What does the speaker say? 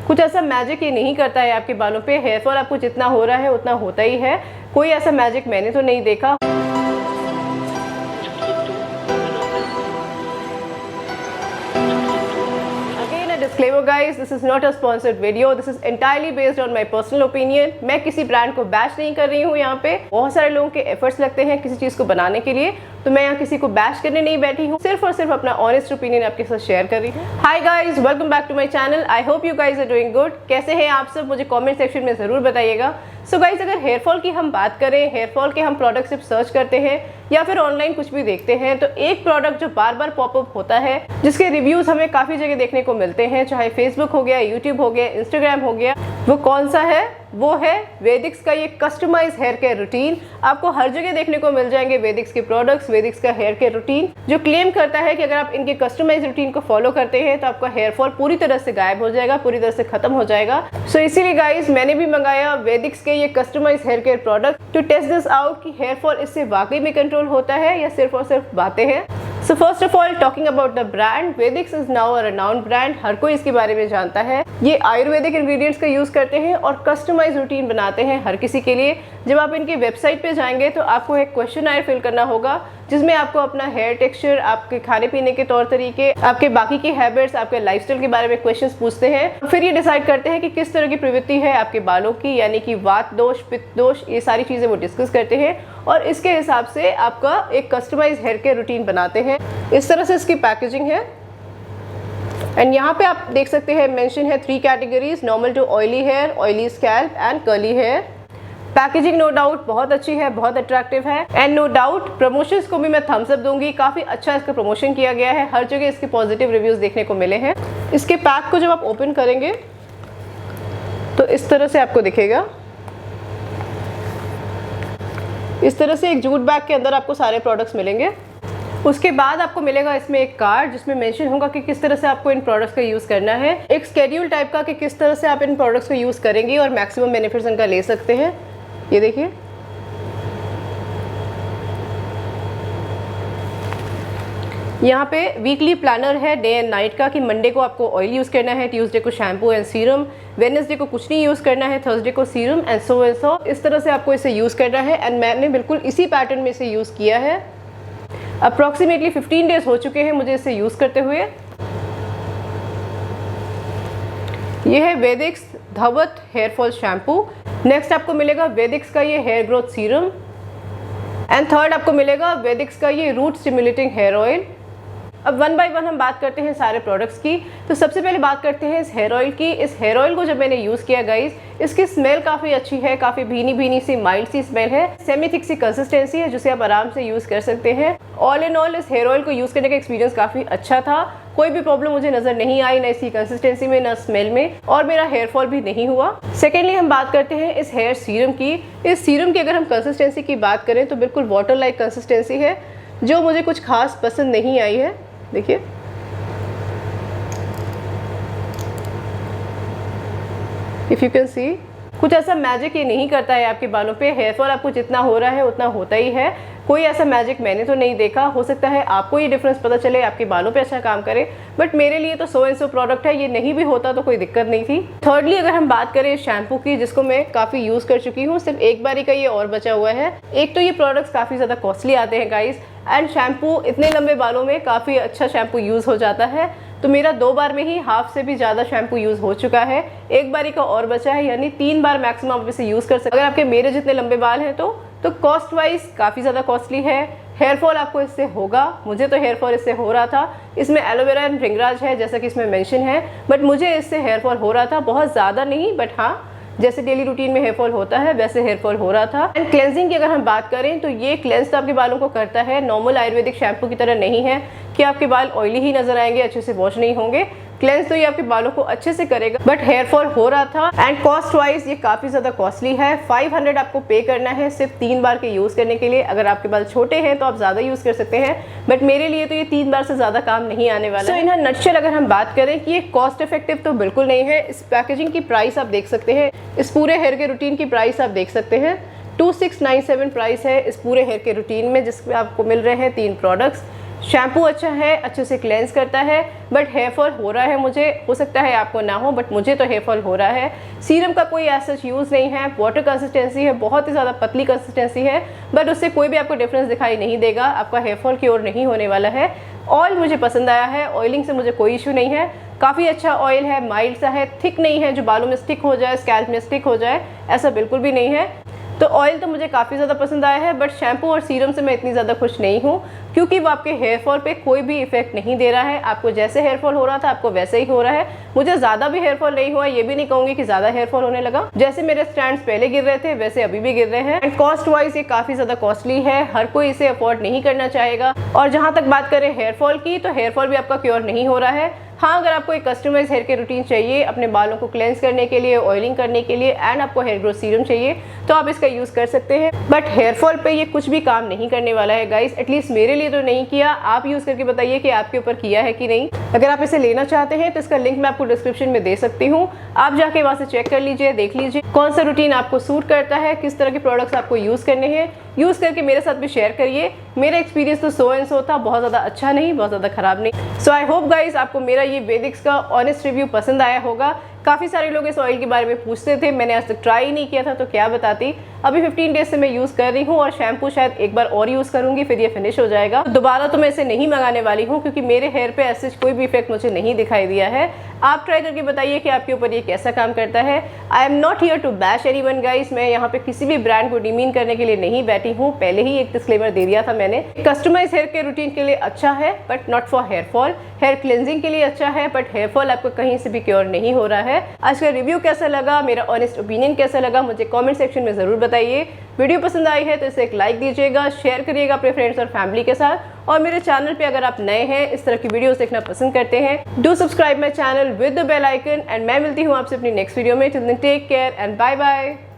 कुछ ऐसा मैजिक ये नहीं करता है आपके बालों पे। हेयर फॉल आपको जितना हो रहा है उतना होता ही है, कोई ऐसा मैजिक मैंने तो नहीं देखा। Disclaimer guys, this is not a sponsored video. This is entirely based on my personal opinion. मैं किसी ब्रांड को बैश नहीं कर रही हूँ। यहाँ पे बहुत सारे लोगों के एफर्ट्स लगते हैं किसी चीज़ को बनाने के लिए, तो मैं यहाँ किसी को बैश करने नहीं बैठी हूँ, सिर्फ और सिर्फ अपना ऑनेस्ट ओपिनियन आपके साथ शेयर कर रही हूँ। Hi guys, welcome back to my channel. I hope you guys are doing good. कैसे हैं आप सब, मुझे कमेंट सेक्शन में ज़रूर बताइएगा। सो गाइस, अगर हेयर फॉल की हम बात करें, हेयर फॉल के हम प्रोडक्ट सिर्फ सर्च करते हैं या फिर ऑनलाइन कुछ भी देखते हैं, तो एक प्रोडक्ट जो बार बार पॉपअप होता है, जिसके रिव्यूज़ हमें काफ़ी जगह देखने को मिलते हैं, चाहे फेसबुक हो गया, यूट्यूब हो गया, इंस्टाग्राम हो गया, वो कौन सा है? वो है वेदिक्स का ये कस्टमाइज हेयर केयर रूटीन। आपको हर जगह देखने को मिल जाएंगे वेदिक्स के प्रोडक्ट्स, वेदिक्स का हेयर केयर रूटीन, जो क्लेम करता है कि अगर आप इनके कस्टमाइज रूटीन को फॉलो करते हैं तो आपका हेयर फॉल पूरी तरह से गायब हो जाएगा, पूरी तरह से खत्म हो जाएगा। सो इसीलिए गाइस, मैंने भी मंगाया वेदिक्स के ये customise hair care product to test this out कि हेयर फॉल इससे वाकई में कंट्रोल होता है या सिर्फ और सिर्फ बातें हैं। So first of all, talking about the brand, Vedix is now a renowned brand। हर कोई इसके बारे में जानता है। ये आयुर्वेदिक इंग्रेडिएंट्स का यूज़ करते हैं और कस्टमाइज रूटीन बनाते हैं हर किसी के लिए। जब आप इनकी वेबसाइट पे जाएंगे तो आपको एक क्वेश्चनआयर फिल करना होगा, जिसमें आपको अपना हेयर टेक्सचर, आपके खाने पीने के तौर तरीके, आपके बाकी की हैबिट्स, आपके लाइफस्टाइल के बारे में क्वेश्चंस पूछते हैं। फिर ये डिसाइड करते हैं कि किस तरह की प्रवृत्ति है आपके बालों की, यानी कि वात दोष, पित्त दोष, ये सारी चीज़ें वो डिस्कस करते हैं और इसके हिसाब से आपका एक कस्टमाइज हेयर केयर रूटीन बनाते हैं। इस तरह से इसकी पैकेजिंग है एंड यहाँ पे आप देख सकते हैं मेंशन है 3 categories: normal to oily hair, oily scalp and curly hair. Packaging no doubt बहुत अच्छी है, बहुत अट्रैक्टिव है एंड नो डाउट प्रमोशंस को भी मैं थम्स अप दूंगी। काफ़ी अच्छा इसका प्रमोशन किया गया है, हर जगह इसके पॉजिटिव रिव्यूज़ देखने को मिले हैं। इसके पैक को जब आप ओपन करेंगे तो इस तरह से आपको दिखेगा। इस तरह से एक जूट बैग के अंदर आपको सारे प्रोडक्ट्स मिलेंगे। उसके बाद आपको मिलेगा इसमें एक कार्ड जिसमें मेंशन होगा कि किस तरह से आपको इन प्रोडक्ट्स का यूज़ करना है, एक स्केड्यूल टाइप का कि किस तरह से आप इन प्रोडक्ट्स को यूज़ करेंगे और मैक्सिमम बेनिफिट्स इनका ले सकते हैं। ये देखिए, यहाँ पे वीकली प्लानर है डे एंड नाइट का, कि मंडे को आपको ऑयल यूज़ करना है, ट्यूसडे को शैम्पू एंड सीरम, वेडनेसडे को कुछ नहीं यूज़ करना है, थर्सडे को सीरम एंड सो इस तरह से आपको इसे यूज़ करना है। एंड मैंने बिल्कुल इसी पैटर्न में इसे यूज़ किया है। अप्रॉक्सीमेटली 15 डेज हो चुके हैं मुझे इसे यूज़ करते हुए। ये है वेदिक्स धवत हेयर फॉल शैम्पू। नेक्स्ट आपको मिलेगा वेदिक्स का ये hair growth serum and third आपको मिलेगा वेदिक्स का ये रूट स्टिमुलेटिंग हेयर ऑयल। अब वन बाय वन हम बात करते हैं सारे प्रोडक्ट्स की। तो सबसे पहले बात करते हैं इस हेयर ऑयल की। इस हेयर ऑयल को जब मैंने यूज़ किया गाइस, इसकी स्मेल काफ़ी अच्छी है, काफ़ी भीनी भीनी सी माइल्ड सी स्मेल है, सेमी थिक सी कंसिस्टेंसी है, जिसे आप आराम से यूज़ कर सकते हैं। ऑल इन ऑल इस हेयर ऑयल को यूज़ करने का एक्सपीरियंस काफ़ी अच्छा था, कोई भी प्रॉब्लम मुझे नज़र नहीं आई, ना इसकी कंसिस्टेंसी में, ना स्मेल में, और मेरा हेयर फॉल भी नहीं हुआ। सेकेंडली हम बात करते हैं इस हेयर सीरम की। इस सीरम की अगर हम कंसिस्टेंसी की बात करें तो बिल्कुल वाटर लाइक कंसिस्टेंसी है, जो मुझे कुछ खास पसंद नहीं आई है। देखिए, इफ़ यू कैन सी, कुछ ऐसा मैजिक ये नहीं करता है आपके बालों पे। हेयर फॉल आपको जितना हो रहा है उतना होता ही है, कोई ऐसा मैजिक मैंने तो नहीं देखा। हो सकता है आपको ये डिफरेंस पता चले, आपके बालों पे अच्छा काम करे, बट मेरे लिए तो 100 प्रोडक्ट है, ये नहीं भी होता तो कोई दिक्कत नहीं थी। थर्डली अगर हम बात करें शैम्पू की, जिसको मैं काफ़ी यूज़ कर चुकी हूँ, सिर्फ एक बारी का ये और बचा हुआ है। एक तो ये प्रोडक्ट्स काफ़ी ज़्यादा कॉस्टली आते हैं गाइस, एंड शैम्पू इतने लंबे बालों में काफ़ी अच्छा शैम्पू यूज़ हो जाता है। तो मेरा 2 बार में ही हाफ से भी ज़्यादा शैम्पू यूज़ हो चुका है, एक बारी का और बचा है, यानी 3 बार मैक्सिमम आप इसे यूज़ कर सकते हैं। अगर आपके मेरे जितने लंबे बाल हैं तो कॉस्ट वाइज काफ़ी ज़्यादा कॉस्टली है। हेयर फॉल आपको इससे होगा, मुझे तो हेयर फॉल इससे हो रहा था। इसमें एलोवेरा एंड भृंगराज है जैसा कि इसमें मेंशन है, बट मुझे इससे हेयर फॉल हो रहा था, बहुत ज़्यादा नहीं, बट हाँ जैसे डेली रूटीन में हेयर फॉल होता है वैसे हेयर फॉल हो रहा था। एंड क्लेंजिंग की अगर हम बात करें तो ये क्लेंज तो आपके बालों को करता है, नॉर्मल आयुर्वेदिक शैम्पू की तरह नहीं है कि आपके बाल ऑयली ही नजर आएंगे, अच्छे से वॉश नहीं होंगे। क्लेंस तो ये आपके बालों को अच्छे से करेगा, बट हेयर फॉल हो रहा था। एंड कॉस्ट वाइज ये काफ़ी ज़्यादा कॉस्टली है। 500 आपको पे करना है सिर्फ 3 बार के यूज़ करने के लिए। अगर आपके बाल छोटे हैं तो आप ज़्यादा यूज़ कर सकते हैं, बट मेरे लिए तो ये 3 बार से ज़्यादा काम नहीं आने वाला है। इन नटशेल अगर हम बात करें कि ये कॉस्ट इफेक्टिव तो बिल्कुल नहीं है। इस पैकेजिंग की प्राइस आप देख सकते हैं, इस पूरे हेयर के रूटीन की प्राइस आप देख सकते हैं। 2697 प्राइस है इस पूरे हेयर के रूटीन में, जिसमें आपको मिल रहे हैं 3 प्रोडक्ट्स। शैम्पू अच्छा है, अच्छे से क्लेंस करता है, बट हेयर फॉल हो रहा है मुझे, हो सकता है आपको ना हो, बट मुझे तो हेयर फॉल हो रहा है। सीरम का कोई ऐसा यूज़ नहीं है, वाटर कंसिस्टेंसी है, बहुत ही ज़्यादा पतली कंसिस्टेंसी है, बट उससे कोई भी आपको डिफरेंस दिखाई नहीं देगा, आपका हेयर फॉल की ओर नहीं होने वाला है। ऑयल मुझे पसंद आया है, ऑयलिंग से मुझे कोई इशू नहीं है, काफ़ी अच्छा ऑयल है, माइल्ड सा है, थिक नहीं है जो बालों में स्टिक हो जाए, स्कैल्प में स्टिक हो जाए, ऐसा बिल्कुल भी नहीं है। तो ऑयल तो मुझे काफ़ी ज़्यादा पसंद आया है, बट शैम्पू और सीरम से मैं इतनी ज़्यादा खुश नहीं हूँ, क्योंकि वो आपके हेयर फॉल पे कोई भी इफेक्ट नहीं दे रहा है। आपको जैसे हेयर फॉल हो रहा था आपको वैसे ही हो रहा है। मुझे ज़्यादा भी हेयर फॉल नहीं हुआ, ये भी नहीं कहूँगी कि ज़्यादा हेयर फॉल होने लगा। जैसे मेरे स्टैंड्स पहले गिर रहे थे वैसे अभी भी गिर रहे हैं। एंड कॉस्ट वाइज ये काफ़ी ज़्यादा कॉस्टली है, हर कोई इसे अफोर्ड नहीं करना चाहेगा। और जहाँ तक बात करें हेयर फॉल की, तो हेयर फॉल भी आपका क्योर नहीं हो रहा है। हाँ, अगर आपको एक कस्टमाइज हेयर के रूटीन चाहिए अपने बालों को क्लेंस करने के लिए, ऑयलिंग करने के लिए, एंड आपको हेयर ग्रोथ सीरम चाहिए, तो आप इसका यूज़ कर सकते हैं। बट हेयर फॉल पे ये कुछ भी काम नहीं करने वाला है गाइस, एटलीस्ट मेरे लिए तो नहीं किया। आप यूज़ करके बताइए कि आपके ऊपर किया है कि नहीं। अगर आप इसे लेना चाहते हैं तो इसका लिंक मैं आपको डिस्क्रिप्शन में दे सकती हूँ, आप जाके वहाँ से चेक कर लीजिए, देख लीजिए कौन सा रूटीन आपको सूट करता है, किस तरह के प्रोडक्ट्स आपको यूज़ करने हैं। यूज़ करके मेरे साथ भी शेयर करिए। मेरा एक्सपीरियंस तो सो एंड सो था, बहुत ज़्यादा अच्छा नहीं, बहुत ज़्यादा ख़राब नहीं। सो आई होप गाइस आपको मेरा ये वेदिक्स का ऑनेस्ट रिव्यू पसंद आया होगा। काफ़ी सारे लोग इस ऑयल के बारे में पूछते थे, मैंने आज तक ट्राई नहीं किया था तो क्या बताती। अभी 15 डेज से मैं यूज़ कर रही हूँ, और शैम्पू शायद एक बार और यूज़ करूँगी फिर ये फिनिश हो जाएगा। दोबारा तो मैं इसे नहीं मंगाने वाली हूँ, क्योंकि मेरे हेयर पे ऐसे कोई भी इफेक्ट मुझे नहीं दिखाई दिया है। आप ट्राई करके बताइए कि आपके ऊपर ये कैसा काम करता है। I am not here to bash anyone guys, मैं यहाँ पे किसी भी ब्रांड को डिमीन करने के लिए नहीं बैठी हूँ, पहले ही एक डिस्क्लेमर दे दिया था मैंने। कस्टमाइज हेयर के रूटीन के लिए अच्छा है, but not for hair fall. Hair cleansing के लिए अच्छा है, बट हेयर फॉल आपको कहीं से भी क्योर नहीं हो रहा है। आज का रिव्यू कैसा लगा, मेरा ऑनेस्ट ओपिनियन कैसा लगा, मुझे कमेंट सेक्शन में ज़रूर बताइए। वीडियो पसंद आई है तो इसे एक लाइक दीजिएगा, शेयर करिएगा अपने फ्रेंड्स और फैमिली के साथ। और मेरे चैनल पे अगर आप नए हैं, इस तरह की वीडियोस देखना पसंद करते हैं, do subscribe my channel with the bell icon. And मैं मिलती हूँ आपसे अपनी नेक्स्ट वीडियो में। Till then take care and bye bye.